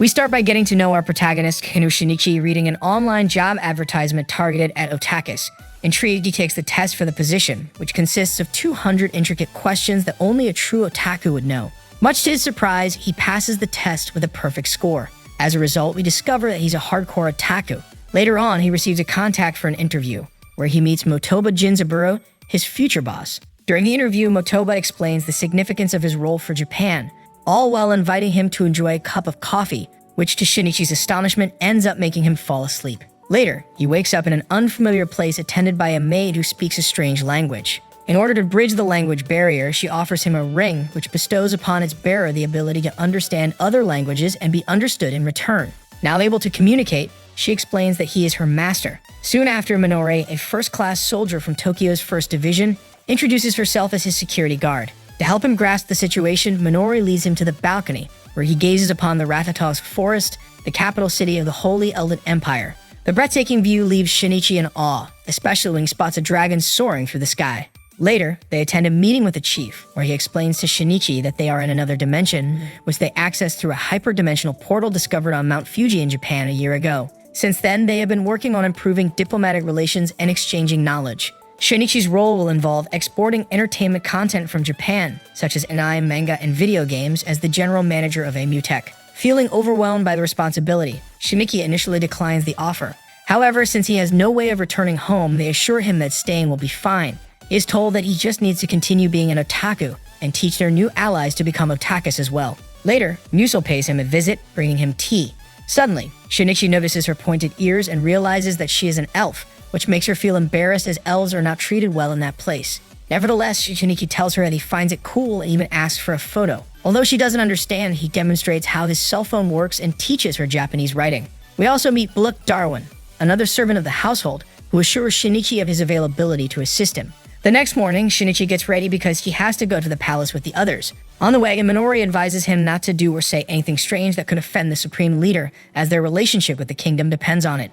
We start by getting to know our protagonist, Kinu Shinichi, reading an online job advertisement targeted at otakus. Intrigued, he takes the test for the position, which consists of 200 intricate questions that only a true otaku would know. Much to his surprise, he passes the test with a perfect score. As a result, we discover that he's a hardcore otaku. Later on, he receives a contact for an interview, where he meets Motoba Jinzaburo, his future boss. During the interview, Motoba explains the significance of his role for Japan, all while inviting him to enjoy a cup of coffee, which to Shinichi's astonishment ends up making him fall asleep. Later, he wakes up in an unfamiliar place attended by a maid who speaks a strange language. In order to bridge the language barrier, she offers him a ring which bestows upon its bearer the ability to understand other languages and be understood in return. Now able to communicate, she explains that he is her master. Soon after, Minori, a first-class soldier from Tokyo's 1st Division, introduces herself as his security guard. To help him grasp the situation, Minori leads him to the balcony, where he gazes upon the Rathatovsk Forest, the capital city of the Holy Elden Empire. The breathtaking view leaves Shinichi in awe, especially when he spots a dragon soaring through the sky. Later, they attend a meeting with the chief, where he explains to Shinichi that they are in another dimension, which they access through a hyperdimensional portal discovered on Mount Fuji in Japan a year ago. Since then, they have been working on improving diplomatic relations and exchanging knowledge. Shinichi's role will involve exporting entertainment content from Japan, such as anime, manga, and video games, as the general manager of a Mutech. Feeling overwhelmed by the responsibility, Shinichi initially declines the offer. However, since he has no way of returning home, they assure him that staying will be fine. He is told that he just needs to continue being an otaku and teach their new allies to become otakus as well. Later, Muso pays him a visit, bringing him tea. Suddenly, Shinichi notices her pointed ears and realizes that she is an elf, which makes her feel embarrassed as elves are not treated well in that place. Nevertheless, Shinichi tells her that he finds it cool and even asks for a photo. Although she doesn't understand, he demonstrates how his cell phone works and teaches her Japanese writing. We also meet Blook Darwin, another servant of the household, who assures Shinichi of his availability to assist him. The next morning, Shinichi gets ready because he has to go to the palace with the others. On the way, Minori advises him not to do or say anything strange that could offend the supreme leader, as their relationship with the kingdom depends on it.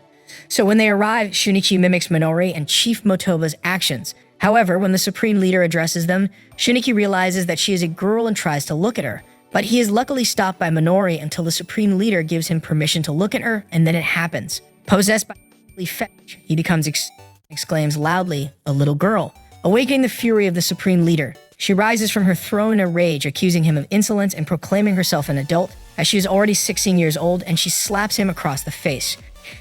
So when they arrive, Shinichi mimics Minori and Chief Motoba's actions. However, when the supreme leader addresses them, Shinichi realizes that she is a girl and tries to look at her. But he is luckily stopped by Minori until the supreme leader gives him permission to look at her, and then it happens. Possessed by fetch, he exclaims loudly, "A little girl." Awakening the fury of the supreme leader, she rises from her throne in a rage, accusing him of insolence and proclaiming herself an adult, as she is already 16 years old, and she slaps him across the face.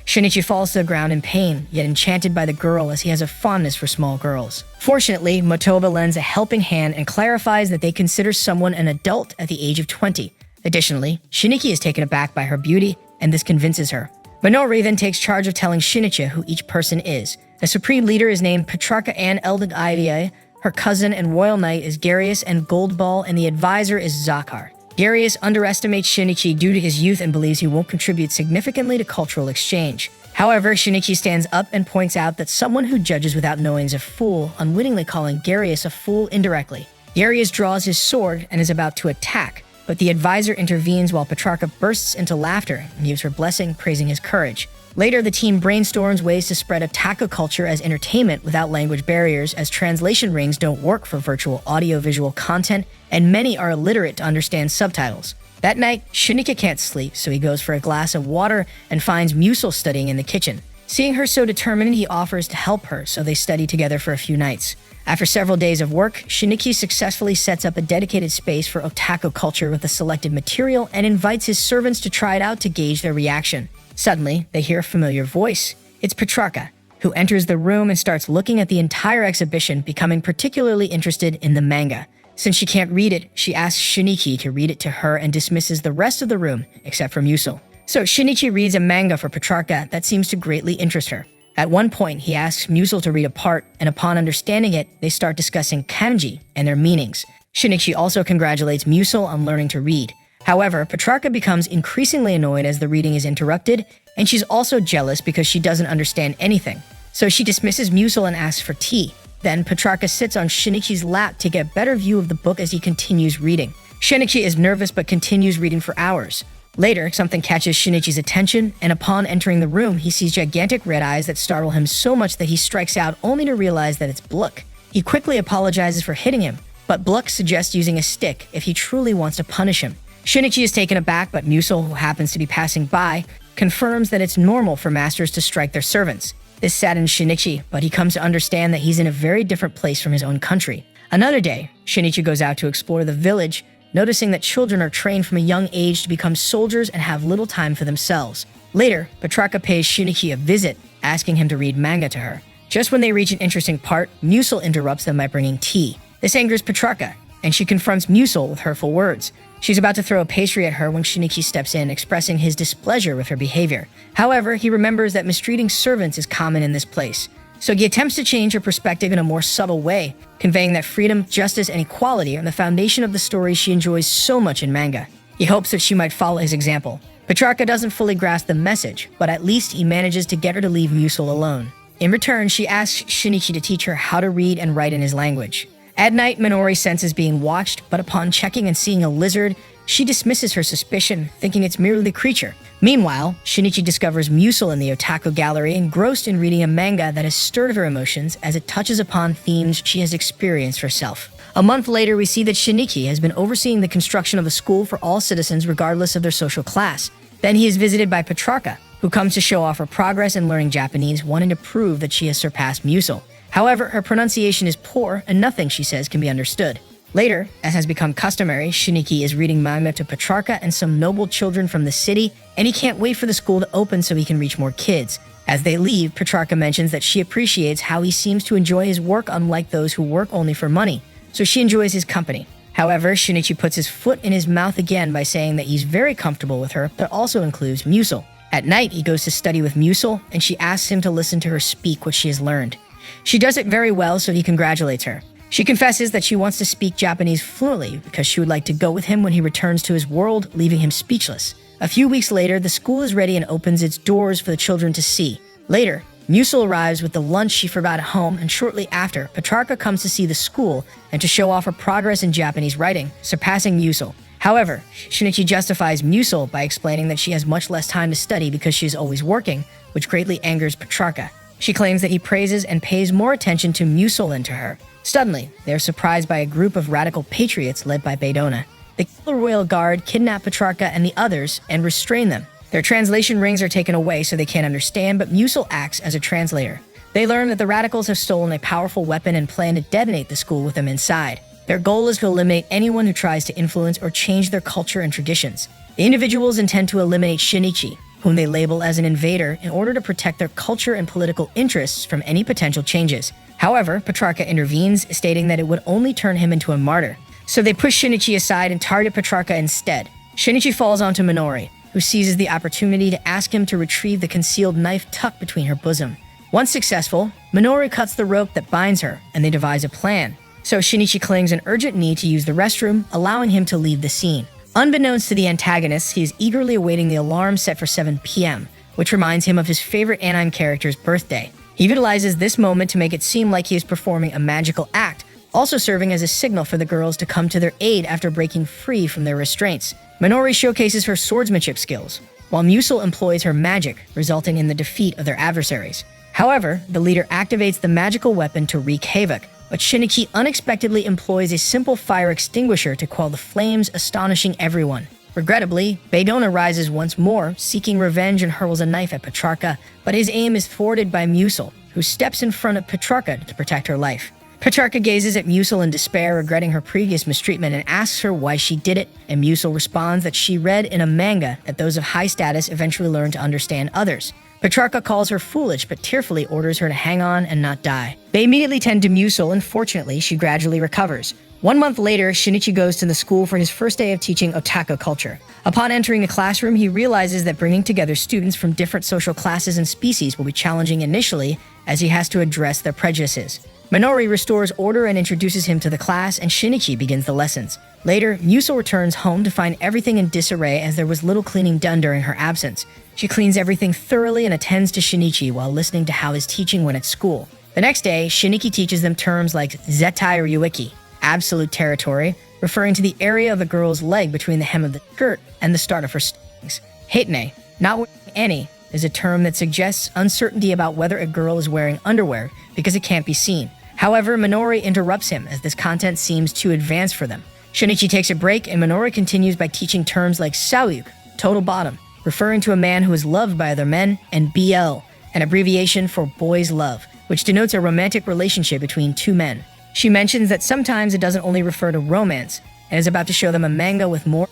Shinichi falls to the ground in pain, yet enchanted by the girl as he has a fondness for small girls. Fortunately, Motoba lends a helping hand and clarifies that they consider someone an adult at the age of 20. Additionally, Shinichi is taken aback by her beauty, and this convinces her. Minori then takes charge of telling Shinichi who each person is. The supreme leader is named Petrarca Ann Eldon Ivia, her cousin and royal knight is Garius and Goldball, and the advisor is Zakar. Garius underestimates Shinichi due to his youth and believes he won't contribute significantly to cultural exchange. However, Shinichi stands up and points out that someone who judges without knowing is a fool, unwittingly calling Garius a fool indirectly. Garius draws his sword and is about to attack, but the advisor intervenes while Petrarca bursts into laughter and gives her blessing, praising his courage. Later, the team brainstorms ways to spread otaku culture as entertainment without language barriers, as translation rings don't work for virtual audio-visual content, and many are illiterate to understand subtitles. That night, Shinichi can't sleep, so he goes for a glass of water and finds Muso studying in the kitchen. Seeing her so determined, he offers to help her, so they study together for a few nights. After several days of work, Shinichi successfully sets up a dedicated space for otaku culture with the selected material and invites his servants to try it out to gauge their reaction. Suddenly, they hear a familiar voice. It's Petrarca, who enters the room and starts looking at the entire exhibition, becoming particularly interested in the manga. Since she can't read it, she asks Shinichi to read it to her and dismisses the rest of the room, except for Muso. So Shinichi reads a manga for Petrarca that seems to greatly interest her. At one point, he asks Muso to read a part, and upon understanding it, they start discussing kanji and their meanings. Shinichi also congratulates Muso on learning to read. However, Petrarca becomes increasingly annoyed as the reading is interrupted, and she's also jealous because she doesn't understand anything. So she dismisses Muso and asks for tea. Then Petrarca sits on Shinichi's lap to get a better view of the book as he continues reading. Shinichi is nervous but continues reading for hours. Later, something catches Shinichi's attention, and upon entering the room, he sees gigantic red eyes that startle him so much that he strikes out only to realize that it's Blook. He quickly apologizes for hitting him, but Blook suggests using a stick if he truly wants to punish him. Shinichi is taken aback, but Musil, who happens to be passing by, confirms that it's normal for masters to strike their servants. This saddens Shinichi, but he comes to understand that he's in a very different place from his own country. Another day, Shinichi goes out to explore the village, noticing that children are trained from a young age to become soldiers and have little time for themselves. Later, Petrarca pays Shinichi a visit, asking him to read manga to her. Just when they reach an interesting part, Musil interrupts them by bringing tea. This angers Petrarca, and she confronts Musil with hurtful words. She's about to throw a pastry at her when Shinichi steps in, expressing his displeasure with her behavior. However, he remembers that mistreating servants is common in this place. So he attempts to change her perspective in a more subtle way, conveying that freedom, justice, and equality are the foundation of the stories she enjoys so much in manga. He hopes that she might follow his example. Petrarca doesn't fully grasp the message, but at least he manages to get her to leave Musil alone. In return, she asks Shinichi to teach her how to read and write in his language. At night, Minori senses being watched, but upon checking and seeing a lizard, she dismisses her suspicion, thinking it's merely the creature. Meanwhile, Shinichi discovers Musil in the Otaku gallery, engrossed in reading a manga that has stirred her emotions as it touches upon themes she has experienced herself. A month later, we see that Shinichi has been overseeing the construction of a school for all citizens regardless of their social class. Then he is visited by Petrarca, who comes to show off her progress in learning Japanese, wanting to prove that she has surpassed Musil. However, her pronunciation is poor and nothing she says can be understood. Later, as has become customary, Shinichi is reading manga to Petrarca and some noble children from the city, and he can't wait for the school to open so he can reach more kids. As they leave, Petrarca mentions that she appreciates how he seems to enjoy his work unlike those who work only for money, so she enjoys his company. However, Shinichi puts his foot in his mouth again by saying that he's very comfortable with her, but also includes Musil. At night, he goes to study with Musil, and she asks him to listen to her speak what she has learned. She does it very well, so he congratulates her. She confesses that she wants to speak Japanese fluently because she would like to go with him when he returns to his world, leaving him speechless. A few weeks later, the school is ready and opens its doors for the children to see. Later, Musil arrives with the lunch she forgot at home, and shortly after, Petrarca comes to see the school and to show off her progress in Japanese writing, surpassing Musil. However, Shinichi justifies Musil by explaining that she has much less time to study because she is always working, which greatly angers Petrarca. She claims that he praises and pays more attention to Musil than to her. Suddenly, they are surprised by a group of radical patriots led by Baedona. They kill the royal guard, kidnap Petrarca and the others, and restrain them. Their translation rings are taken away so they can't understand, but Musil acts as a translator. They learn that the radicals have stolen a powerful weapon and plan to detonate the school with them inside. Their goal is to eliminate anyone who tries to influence or change their culture and traditions. The individuals intend to eliminate Shinichi, whom they label as an invader, in order to protect their culture and political interests from any potential changes. However, Petrarca intervenes, stating that it would only turn him into a martyr. So they push Shinichi aside and target Petrarca instead. Shinichi falls onto Minori, who seizes the opportunity to ask him to retrieve the concealed knife tucked between her bosom. Once successful, Minori cuts the rope that binds her, and they devise a plan. So Shinichi claims an urgent need to use the restroom, allowing him to leave the scene. Unbeknownst to the antagonists, he is eagerly awaiting the alarm set for 7 p.m., which reminds him of his favorite anime character's birthday. He utilizes this moment to make it seem like he is performing a magical act, also serving as a signal for the girls to come to their aid after breaking free from their restraints. Minori showcases her swordsmanship skills, while Musil employs her magic, resulting in the defeat of their adversaries. However, the leader activates the magical weapon to wreak havoc, but Shinichi unexpectedly employs a simple fire extinguisher to quell the flames, astonishing everyone. Regrettably, Baedona rises once more, seeking revenge and hurls a knife at Petrarca, but his aim is thwarted by Musil, who steps in front of Petrarca to protect her life. Petrarca gazes at Musil in despair, regretting her previous mistreatment, and asks her why she did it, and Musil responds that she read in a manga that those of high status eventually learn to understand others. Petrarca calls her foolish, but tearfully orders her to hang on and not die. They immediately tend to Musil, and fortunately, she gradually recovers. 1 month later, Shinichi goes to the school for his first day of teaching Otaku culture. Upon entering the classroom, he realizes that bringing together students from different social classes and species will be challenging initially, as he has to address their prejudices. Minori restores order and introduces him to the class, and Shinichi begins the lessons. Later, Musil returns home to find everything in disarray as there was little cleaning done during her absence. She cleans everything thoroughly and attends to Shinichi while listening to how his teaching went at school. The next day, Shinichi teaches them terms like Zettai Ryuiki, absolute territory, referring to the area of the girl's leg between the hem of the skirt and the start of her stockings. Hatene, not wearing any, is a term that suggests uncertainty about whether a girl is wearing underwear because it can't be seen. However, Minori interrupts him as this content seems too advanced for them. Shinichi takes a break, and Minori continues by teaching terms like sauyuk, total bottom, referring to a man who is loved by other men, and BL, an abbreviation for boys love, which denotes a romantic relationship between two men. She mentions that sometimes it doesn't only refer to romance, and is about to show them a manga with more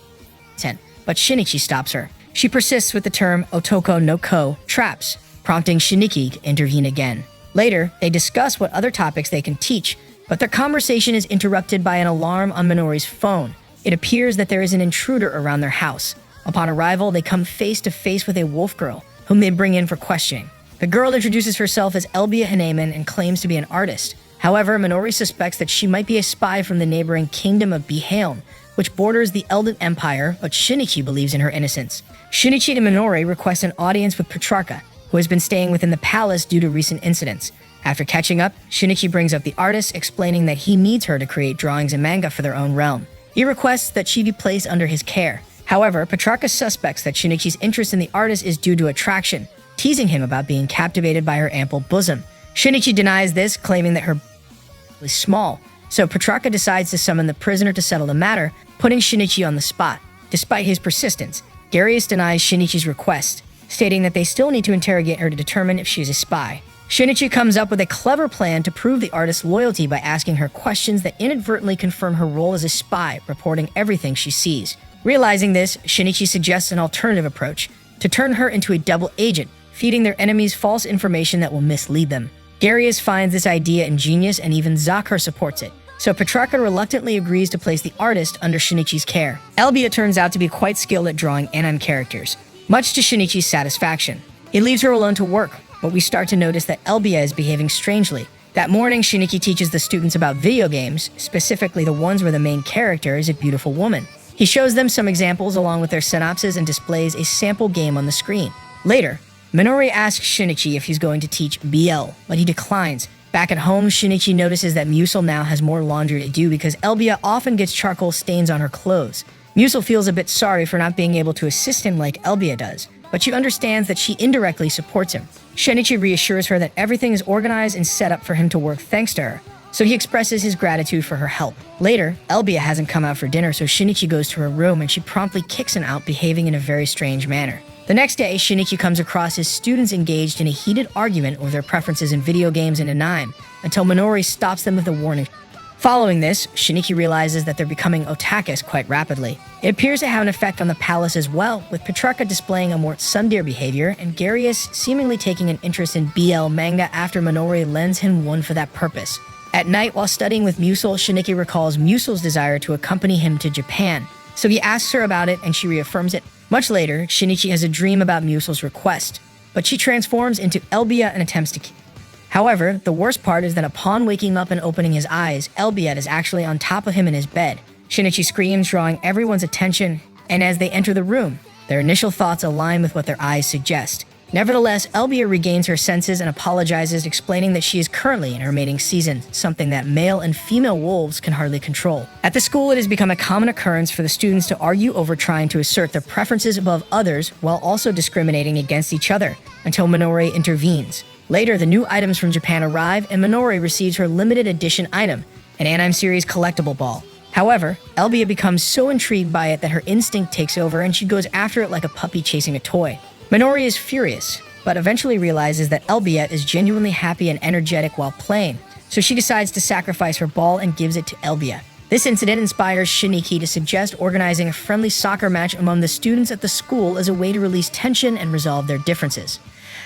content, but Shinichi stops her. She persists with the term otoko no ko, traps, prompting Shinichi to intervene again. Later, they discuss what other topics they can teach, but their conversation is interrupted by an alarm on Minori's phone. It appears that there is an intruder around their house. Upon arrival, they come face to face with a wolf girl, whom they bring in for questioning. The girl introduces herself as Elbia Haneman and claims to be an artist. However, Minori suspects that she might be a spy from the neighboring kingdom of Bihailn, which borders the Elden Empire, but Shinichi believes in her innocence. Shinichi and Minori request an audience with Petrarca, who has been staying within the palace due to recent incidents. After catching up, Shinichi brings up the artist, explaining that he needs her to create drawings and manga for their own realm. He requests that she be placed under his care. However, Petrarca suspects that Shinichi's interest in the artist is due to attraction, teasing him about being captivated by her ample bosom. Shinichi denies this, claiming that her is small, so Petrarca decides to summon the prisoner to settle the matter, putting Shinichi on the spot. Despite his persistence, Darius denies Shinichi's request, stating that they still need to interrogate her to determine if she is a spy. Shinichi comes up with a clever plan to prove the artist's loyalty by asking her questions that inadvertently confirm her role as a spy, reporting everything she sees. Realizing this, Shinichi suggests an alternative approach, to turn her into a double agent, feeding their enemies false information that will mislead them. Darius finds this idea ingenious, and even Zakher supports it, so Petrarca reluctantly agrees to place the artist under Shinichi's care. Elbia turns out to be quite skilled at drawing anime characters, much to Shinichi's satisfaction. He leaves her alone to work, but we start to notice that Elbia is behaving strangely. That morning, Shinichi teaches the students about video games, specifically the ones where the main character is a beautiful woman. He shows them some examples along with their synopsis and displays a sample game on the screen. Later, Minori asks Shinichi if he's going to teach BL, but he declines. Back at home, Shinichi notices that Musil now has more laundry to do because Elbia often gets charcoal stains on her clothes. Musil feels a bit sorry for not being able to assist him like Elbia does, but she understands that she indirectly supports him. Shinichi reassures her that everything is organized and set up for him to work thanks to her, so he expresses his gratitude for her help. Later, Elbia hasn't come out for dinner, so Shinichi goes to her room and she promptly kicks him out, behaving in a very strange manner. The next day, Shinichi comes across his students engaged in a heated argument over their preferences in video games and anime, until Minori stops them with a warning. Following this, Shinichi realizes that they're becoming otakus quite rapidly. It appears to have an effect on the palace as well, with Petrarca displaying a more tsundere behavior and Darius seemingly taking an interest in BL manga after Minori lends him one for that purpose. At night, while studying with Musil, Shinichi recalls Musil's desire to accompany him to Japan, so he asks her about it and she reaffirms it. Much later, Shinichi has a dream about Musil's request, but she transforms into Elbia and attempts to kill. However, the worst part is that upon waking up and opening his eyes, Elbia is actually on top of him in his bed. Shinichi screams, drawing everyone's attention, and as they enter the room, their initial thoughts align with what their eyes suggest. Nevertheless, Elbia regains her senses and apologizes, explaining that she is currently in her mating season, something that male and female wolves can hardly control. At the school, it has become a common occurrence for the students to argue over trying to assert their preferences above others while also discriminating against each other, until Minori intervenes. Later, the new items from Japan arrive, and Minori receives her limited edition item, an anime series collectible ball. However, Elbia becomes so intrigued by it that her instinct takes over and she goes after it like a puppy chasing a toy. Minori is furious, but eventually realizes that Elbia is genuinely happy and energetic while playing, so she decides to sacrifice her ball and gives it to Elbia. This incident inspires Shinichi to suggest organizing a friendly soccer match among the students at the school as a way to release tension and resolve their differences.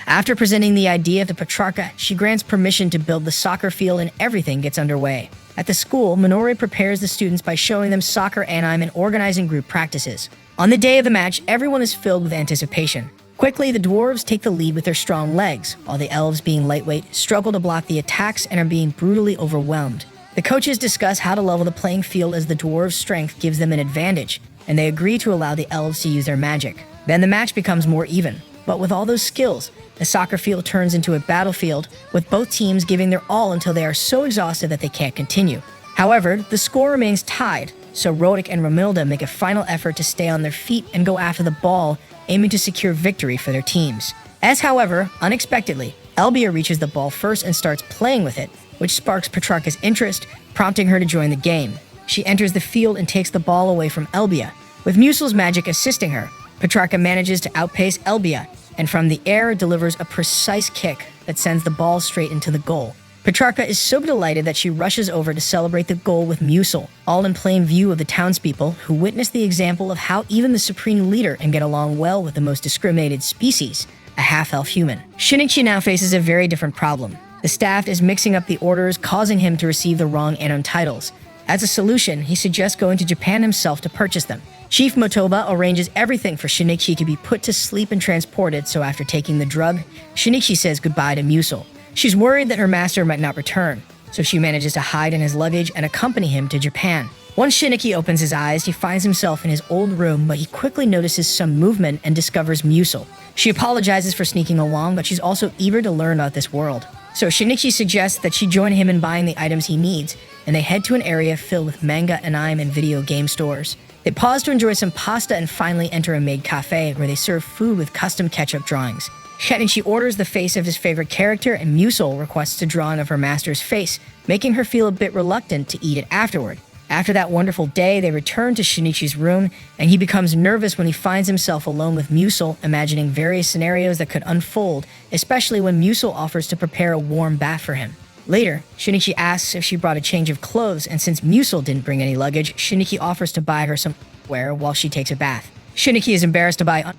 After presenting the idea to Petrarca, she grants permission to build the soccer field and everything gets underway. At the school, Minori prepares the students by showing them soccer anime and organizing group practices. On the day of the match, everyone is filled with anticipation. Quickly, the dwarves take the lead with their strong legs, while the elves, being lightweight, struggle to block the attacks and are being brutally overwhelmed. The coaches discuss how to level the playing field as the dwarves' strength gives them an advantage, and they agree to allow the elves to use their magic. Then the match becomes more even. But with all those skills, the soccer field turns into a battlefield, with both teams giving their all until they are so exhausted that they can't continue. However, the score remains tied, so Rodic and Romilda make a final effort to stay on their feet and go after the ball, aiming to secure victory for their teams. However, unexpectedly, Elbia reaches the ball first and starts playing with it, which sparks Petrarca's interest, prompting her to join the game. she enters the field and takes the ball away from Elbia. With Musel's magic assisting her, Petrarca manages to outpace Elbia, and from the air delivers a precise kick that sends the ball straight into the goal. Petrarca is so delighted that she rushes over to celebrate the goal with Musel, all in plain view of the townspeople who witness the example of how even the supreme leader can get along well with the most discriminated species, a half-elf human. Shinichi now faces a very different problem. The staff is mixing up the orders, causing him to receive the wrong Anon titles. As a solution, he suggests going to Japan himself to purchase them. Chief Motoba arranges everything for Shinichi to be put to sleep and transported, so after taking the drug, Shinichi says goodbye to Musel. She's worried that her master might not return, so she manages to hide in his luggage and accompany him to Japan. Once Shinichi opens his eyes, he finds himself in his old room, but he quickly notices some movement and discovers Musel. She apologizes for sneaking along, but she's also eager to learn about this world. So Shinichi suggests that she join him in buying the items he needs, and they head to an area filled with manga, anime, and video game stores. They pause to enjoy some pasta and finally enter a maid cafe where they serve food with custom ketchup drawings. Shinichi orders the face of his favorite character, and Musel requests a drawing of her master's face, making her feel a bit reluctant to eat it afterward. After that wonderful day, they return to Shinichi's room, and he becomes nervous when he finds himself alone with Musel, imagining various scenarios that could unfold, especially when Musel offers to prepare a warm bath for him. Later, Shinichi asks if she brought a change of clothes, and since Musel didn't bring any luggage, Shinichi offers to buy her some wear while she takes a bath. Shinichi is embarrassed to buy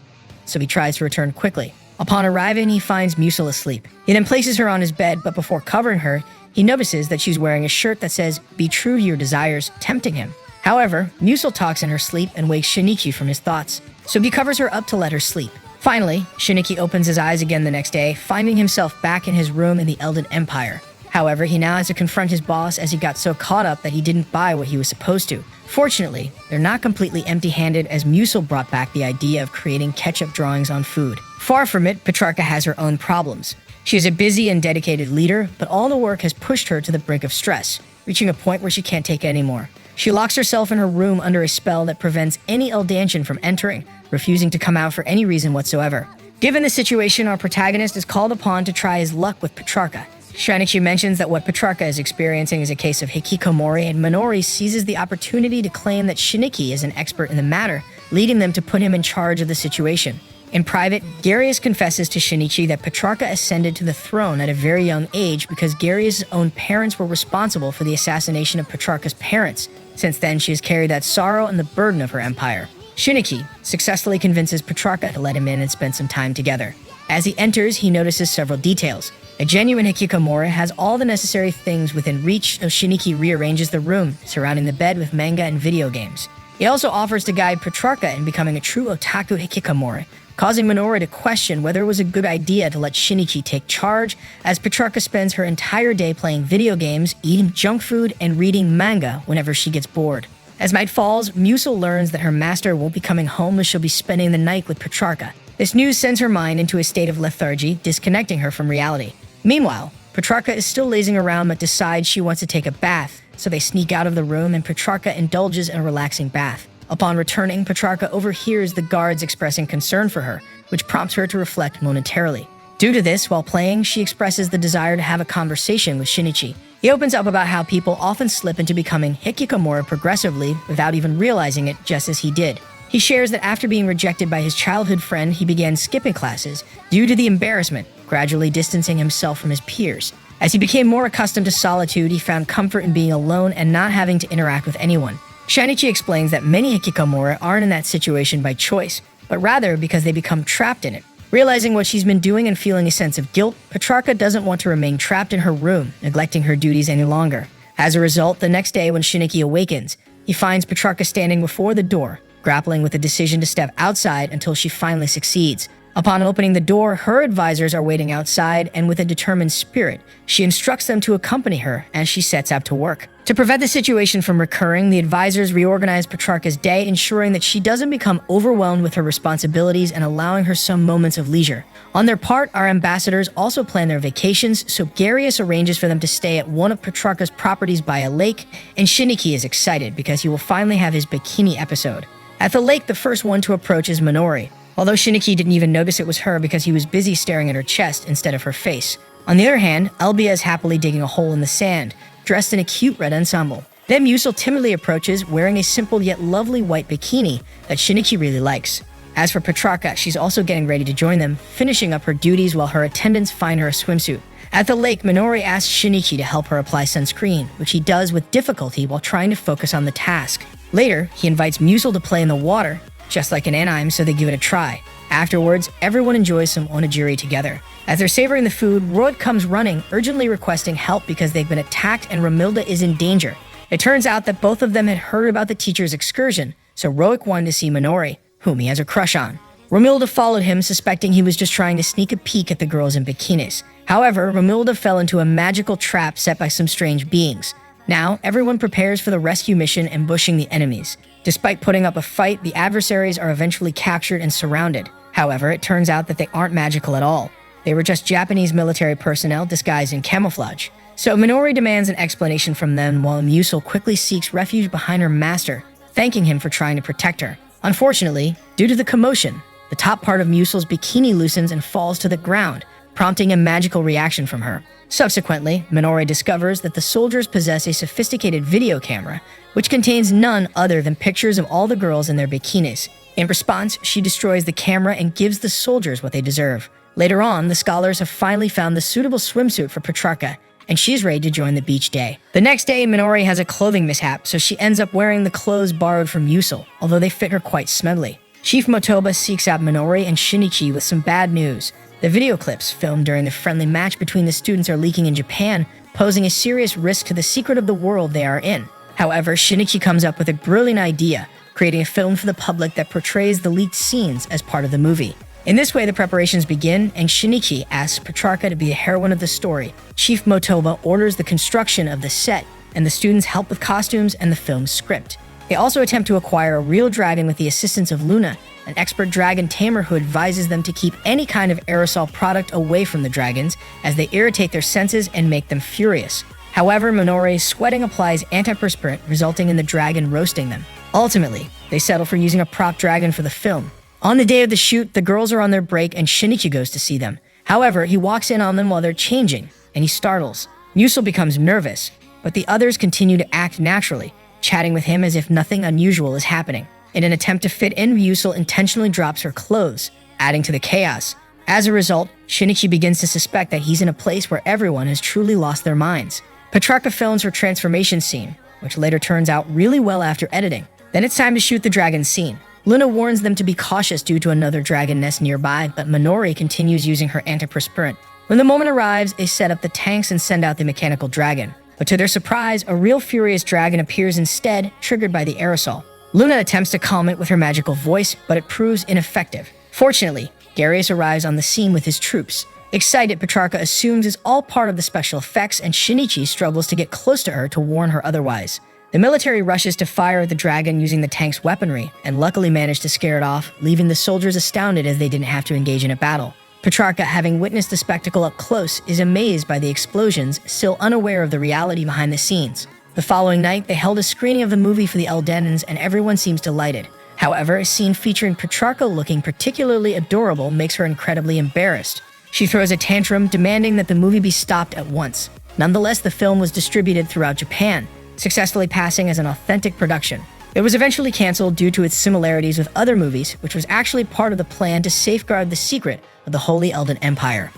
so he tries to return quickly. Upon arriving, he finds Musel asleep. He then places her on his bed, but before covering her, he notices that she's wearing a shirt that says, "Be true to your desires," tempting him. However, Musel talks in her sleep and wakes Shinichi from his thoughts, so he covers her up to let her sleep. Finally, Shinichi opens his eyes again the next day, finding himself back in his room in the Elden Empire. However, he now has to confront his boss as he got so caught up that he didn't buy what he was supposed to. Fortunately, they're not completely empty-handed, as Musel brought back the idea of creating ketchup drawings on food. Far from it, Petrarca has her own problems. She is a busy and dedicated leader, but all the work has pushed her to the brink of stress, reaching a point where she can't take it anymore. She locks herself in her room under a spell that prevents any Eldantian from entering, refusing to come out for any reason whatsoever. Given the situation, our protagonist is called upon to try his luck with Petrarca. Shinichi mentions that what Petrarca is experiencing is a case of hikikomori, and Minori seizes the opportunity to claim that Shinichi is an expert in the matter, leading them to put him in charge of the situation. In private, Garius confesses to Shinichi that Petrarca ascended to the throne at a very young age because Garius' own parents were responsible for the assassination of Petrarca's parents. Since then, she has carried that sorrow and the burden of her empire. Shinichi successfully convinces Petrarca to let him in and spend some time together. As he enters, he notices several details. A genuine hikikomori has all the necessary things within reach, so Shinichi rearranges the room, surrounding the bed with manga and video games. He also offers to guide Petrarca in becoming a true otaku hikikomori, causing Minori to question whether it was a good idea to let Shinichi take charge, as Petrarca spends her entire day playing video games, eating junk food, and reading manga whenever she gets bored. As night falls, Musel learns that her master won't be coming home, as she'll be spending the night with Petrarca. This news sends her mind into a state of lethargy, disconnecting her from reality. Meanwhile, Petrarca is still lazing around but decides she wants to take a bath, so they sneak out of the room and Petrarca indulges in a relaxing bath. Upon returning, Petrarca overhears the guards expressing concern for her, which prompts her to reflect momentarily. Due to this, while playing, she expresses the desire to have a conversation with Shinichi. He opens up about how people often slip into becoming hikikomori progressively without even realizing it, just as he did. He shares that after being rejected by his childhood friend, he began skipping classes due to the embarrassment, gradually distancing himself from his peers. As he became more accustomed to solitude, he found comfort in being alone and not having to interact with anyone. Shinichi explains that many hikikomori aren't in that situation by choice, but rather because they become trapped in it. Realizing what she's been doing and feeling a sense of guilt, Petrarca doesn't want to remain trapped in her room, neglecting her duties any longer. As a result, the next day when Shinichi awakens, he finds Petrarca standing before the door, grappling with the decision to step outside until she finally succeeds. Upon opening the door, her advisors are waiting outside, and with a determined spirit, she instructs them to accompany her as she sets out to work. To prevent the situation from recurring, the advisors reorganize Petrarca's day, ensuring that she doesn't become overwhelmed with her responsibilities and allowing her some moments of leisure. On their part, our ambassadors also plan their vacations, so Garius arranges for them to stay at one of Petrarca's properties by a lake, and Shinichi is excited because he will finally have his bikini episode. At the lake, the first one to approach is Minori, although Shinichi didn't even notice it was her because he was busy staring at her chest instead of her face. On the other hand, Elbia is happily digging a hole in the sand, dressed in a cute red ensemble. Then Musil timidly approaches, wearing a simple yet lovely white bikini that Shinichi really likes. As for Petrarca, she's also getting ready to join them, finishing up her duties while her attendants find her a swimsuit. At the lake, Minori asks Shinichi to help her apply sunscreen, which he does with difficulty while trying to focus on the task. Later, he invites Musil to play in the water, just like in anime, so they give it a try. Afterwards, everyone enjoys some onigiri together. As they're savoring the food, Royd comes running, urgently requesting help because they've been attacked and Romilda is in danger. It turns out that both of them had heard about the teacher's excursion, so Roic wanted to see Minori, whom he has a crush on. Romilda followed him, suspecting he was just trying to sneak a peek at the girls in bikinis. However, Romilda fell into a magical trap set by some strange beings. Now, everyone prepares for the rescue mission, ambushing the enemies. Despite putting up a fight, the adversaries are eventually captured and surrounded. However, it turns out that they aren't magical at all. They were just Japanese military personnel disguised in camouflage. So Minori demands an explanation from them while Musil quickly seeks refuge behind her master, thanking him for trying to protect her. Unfortunately, due to the commotion, the top part of Musil's bikini loosens and falls to the ground, prompting a magical reaction from her. Subsequently, Minori discovers that the soldiers possess a sophisticated video camera, which contains none other than pictures of all the girls in their bikinis. In response, she destroys the camera and gives the soldiers what they deserve. Later on, the scholars have finally found the suitable swimsuit for Petrarca, and she's ready to join the beach day. The next day, Minori has a clothing mishap, so she ends up wearing the clothes borrowed from Musil, although they fit her quite snugly. Chief Motoba seeks out Minori and Shinichi with some bad news. The video clips filmed during the friendly match between the students are leaking in Japan, posing a serious risk to the secret of the world they are in. However, Shinichi comes up with a brilliant idea, creating a film for the public that portrays the leaked scenes as part of the movie. In this way, the preparations begin, and Shinichi asks Petrarca to be the heroine of the story. Chief Motoba orders the construction of the set, and the students help with costumes and the film's script. They also attempt to acquire a real dragon with the assistance of Luna, an expert dragon tamer who advises them to keep any kind of aerosol product away from the dragons, as they irritate their senses and make them furious. However, Minori's sweating applies antiperspirant, resulting in the dragon roasting them. Ultimately, they settle for using a prop dragon for the film. On the day of the shoot, the girls are on their break and Shinichi goes to see them. However, he walks in on them while they're changing, and he startles. Musil becomes nervous, but the others continue to act naturally, chatting with him as if nothing unusual is happening. In an attempt to fit in, Musil intentionally drops her clothes, adding to the chaos. As a result, Shinichi begins to suspect that he's in a place where everyone has truly lost their minds. Petrarca films her transformation scene, which later turns out really well after editing. Then it's time to shoot the dragon scene. Luna warns them to be cautious due to another dragon nest nearby, but Minori continues using her antiperspirant. When the moment arrives, they set up the tanks and send out the mechanical dragon. But to their surprise, a real furious dragon appears instead, triggered by the aerosol. Luna attempts to calm it with her magical voice, but it proves ineffective. Fortunately, Darius arrives on the scene with his troops. Excited, Petrarca assumes it's all part of the special effects, and Shinichi struggles to get close to her to warn her otherwise. The military rushes to fire at the dragon using the tank's weaponry, and luckily manage to scare it off, leaving the soldiers astounded as they didn't have to engage in a battle. Petrarca, having witnessed the spectacle up close, is amazed by the explosions, still unaware of the reality behind the scenes. The following night, they held a screening of the movie for the Eldenans, and everyone seems delighted. However, a scene featuring Petrarca looking particularly adorable makes her incredibly embarrassed. She throws a tantrum, demanding that the movie be stopped at once. Nonetheless, the film was distributed throughout Japan, successfully passing as an authentic production. It was eventually canceled due to its similarities with other movies, which was actually part of the plan to safeguard the secret of the Holy Elden Empire.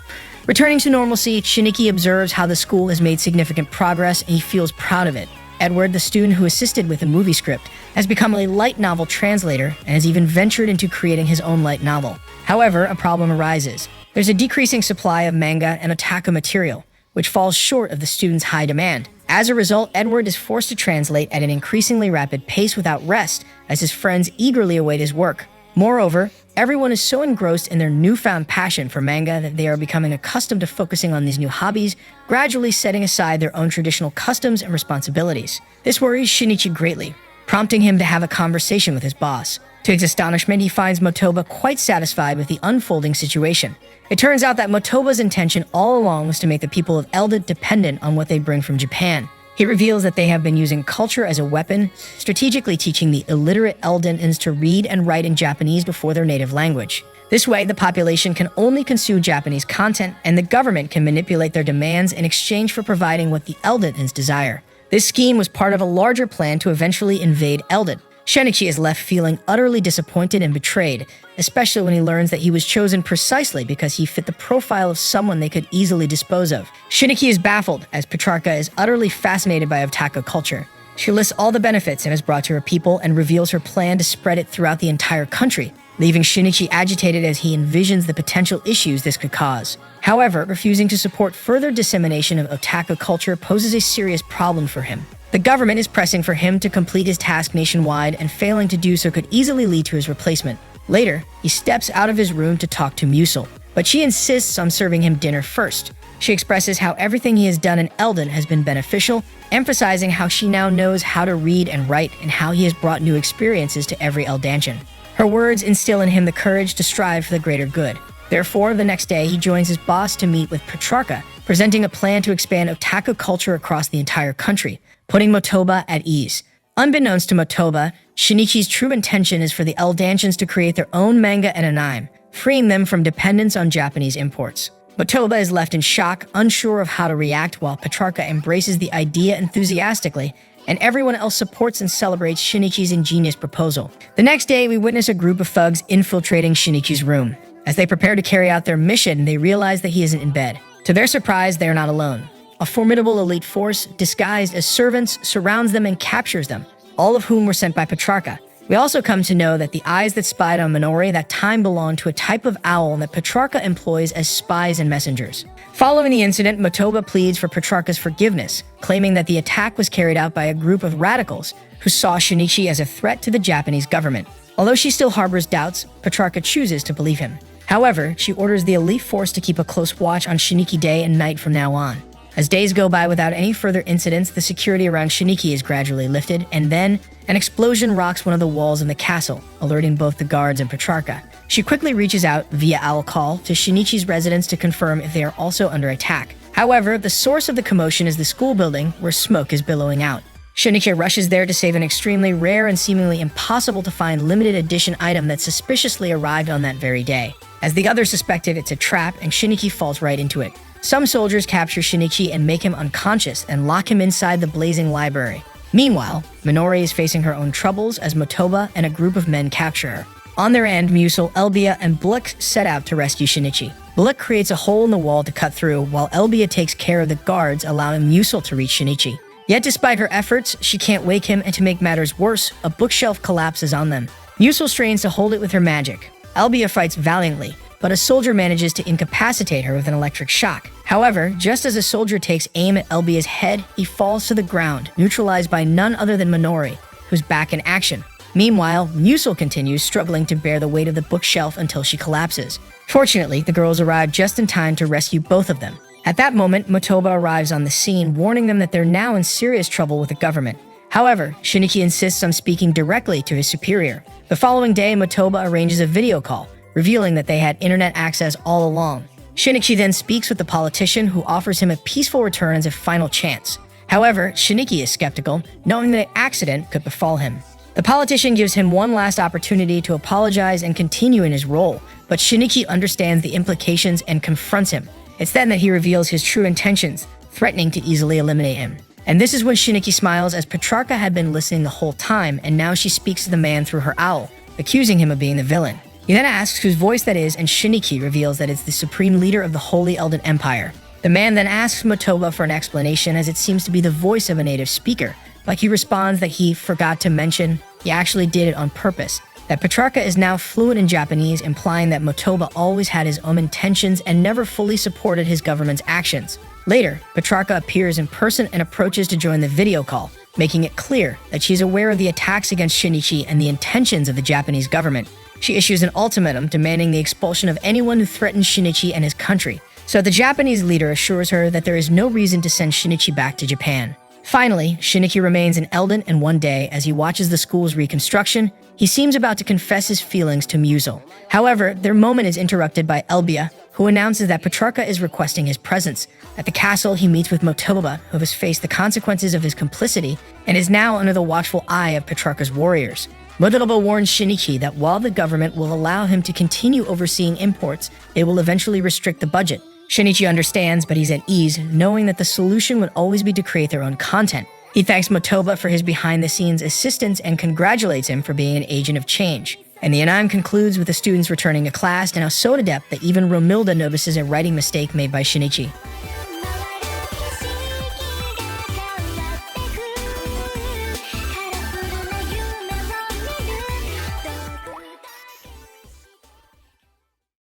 Returning to normalcy, Shinichi observes how the school has made significant progress, and he feels proud of it. Edward, the student who assisted with the movie script, has become a light novel translator and has even ventured into creating his own light novel. However, a problem arises. There's a decreasing supply of manga and otaku material, which falls short of the students' high demand. As a result, Edward is forced to translate at an increasingly rapid pace without rest, as his friends eagerly await his work. Moreover, everyone is so engrossed in their newfound passion for manga that they are becoming accustomed to focusing on these new hobbies, gradually setting aside their own traditional customs and responsibilities. This worries Shinichi greatly, prompting him to have a conversation with his boss. To his astonishment, he finds Motoba quite satisfied with the unfolding situation. It turns out that Motoba's intention all along was to make the people of Elden dependent on what they bring from Japan. He reveals that they have been using culture as a weapon, strategically teaching the illiterate Eldens to read and write in Japanese before their native language. This way, the population can only consume Japanese content, and the government can manipulate their demands in exchange for providing what the Eldens desire. This scheme was part of a larger plan to eventually invade Eldon. Shinichi is left feeling utterly disappointed and betrayed, especially when he learns that he was chosen precisely because he fit the profile of someone they could easily dispose of. Shinichi is baffled, as Petrarca is utterly fascinated by Otaku culture. She lists all the benefits it has brought to her people and reveals her plan to spread it throughout the entire country, leaving Shinichi agitated as he envisions the potential issues this could cause. However, refusing to support further dissemination of Otaku culture poses a serious problem for him. The government is pressing for him to complete his task nationwide, and failing to do so could easily lead to his replacement. Later, he steps out of his room to talk to Musil, but she insists on serving him dinner first. She expresses how everything he has done in Eldon has been beneficial, emphasizing how she now knows how to read and write and how he has brought new experiences to every Eldantian. Her words instill in him the courage to strive for the greater good. Therefore, the next day, he joins his boss to meet with Petrarca, presenting a plan to expand Otaku culture across the entire country, putting Motoba at ease. Unbeknownst to Motoba, Shinichi's true intention is for the Eldantians to create their own manga and anime, freeing them from dependence on Japanese imports. Motoba is left in shock, unsure of how to react, while Petrarca embraces the idea enthusiastically, and everyone else supports and celebrates Shinichi's ingenious proposal. The next day, we witness a group of thugs infiltrating Shinichi's room. As they prepare to carry out their mission, they realize that he isn't in bed. To their surprise, they are not alone. A formidable elite force, disguised as servants, surrounds them and captures them, all of whom were sent by Petrarca. We also come to know that the eyes that spied on Minori that time belonged to a type of owl that Petrarca employs as spies and messengers. Following the incident, Motoba pleads for Petrarca's forgiveness, claiming that the attack was carried out by a group of radicals who saw Shinichi as a threat to the Japanese government. Although she still harbors doubts, Petrarca chooses to believe him. However, she orders the elite force to keep a close watch on Shiniki day and night from now on. As days go by without any further incidents, the security around Shiniki is gradually lifted, and then an explosion rocks one of the walls in the castle, alerting both the guards and Petrarca. She quickly reaches out, via owl call, to Shinichi's residence to confirm if they are also under attack. However, the source of the commotion is the school building, where smoke is billowing out. Shinichi rushes there to save an extremely rare and seemingly impossible to find limited edition item that suspiciously arrived on that very day. As the others suspected it's a trap, and Shinichi falls right into it. Some soldiers capture Shinichi and make him unconscious and lock him inside the blazing library. Meanwhile, Minori is facing her own troubles as Motoba and a group of men capture her. On their end, Musil, Elbia, and Blick set out to rescue Shinichi. Blick creates a hole in the wall to cut through, while Elbia takes care of the guards, allowing Musil to reach Shinichi. Yet despite her efforts, she can't wake him, and to make matters worse, a bookshelf collapses on them. Musil strains to hold it with her magic. Elbia fights valiantly, but a soldier manages to incapacitate her with an electric shock. However, just as a soldier takes aim at Elbia's head, he falls to the ground, neutralized by none other than Minori, who's back in action. Meanwhile, Musil continues, struggling to bear the weight of the bookshelf until she collapses. Fortunately, the girls arrive just in time to rescue both of them. At that moment, Motoba arrives on the scene, warning them that they're now in serious trouble with the government. However, Shinichi insists on speaking directly to his superior. The following day, Motoba arranges a video call, revealing that they had internet access all along. Shinichi then speaks with the politician, who offers him a peaceful return as a final chance. However, Shinichi is skeptical, knowing that an accident could befall him. The politician gives him one last opportunity to apologize and continue in his role, but Shinichi understands the implications and confronts him. It's then that he reveals his true intentions, threatening to easily eliminate him. And this is when Shinichi smiles, as Petrarca had been listening the whole time, and now she speaks to the man through her owl, accusing him of being the villain. He then asks whose voice that is, and Shinichi reveals that it's the supreme leader of the Holy Elden Empire. The man then asks Motoba for an explanation, as it seems to be the voice of a native speaker, but he responds that he forgot to mention he actually did it on purpose, that Petrarca is now fluent in Japanese, implying that Motoba always had his own intentions and never fully supported his government's actions. Later, Petrarca appears in person and approaches to join the video call, making it clear that she's aware of the attacks against Shinichi and the intentions of the Japanese government. She issues an ultimatum demanding the expulsion of anyone who threatens Shinichi and his country, so the Japanese leader assures her that there is no reason to send Shinichi back to Japan. Finally, Shinichi remains in Eldon, and one day, as he watches the school's reconstruction, he seems about to confess his feelings to Musil. However, their moment is interrupted by Elbia, who announces that Petrarca is requesting his presence. At the castle, he meets with Motoba, who has faced the consequences of his complicity and is now under the watchful eye of Petrarca's warriors. Motoba warns Shinichi that while the government will allow him to continue overseeing imports, they will eventually restrict the budget. Shinichi understands, but he's at ease, knowing that the solution would always be to create their own content. He thanks Motoba for his behind-the-scenes assistance and congratulates him for being an agent of change. And the anime concludes with the students returning to class and are so adept that even Romilda notices a writing mistake made by Shinichi.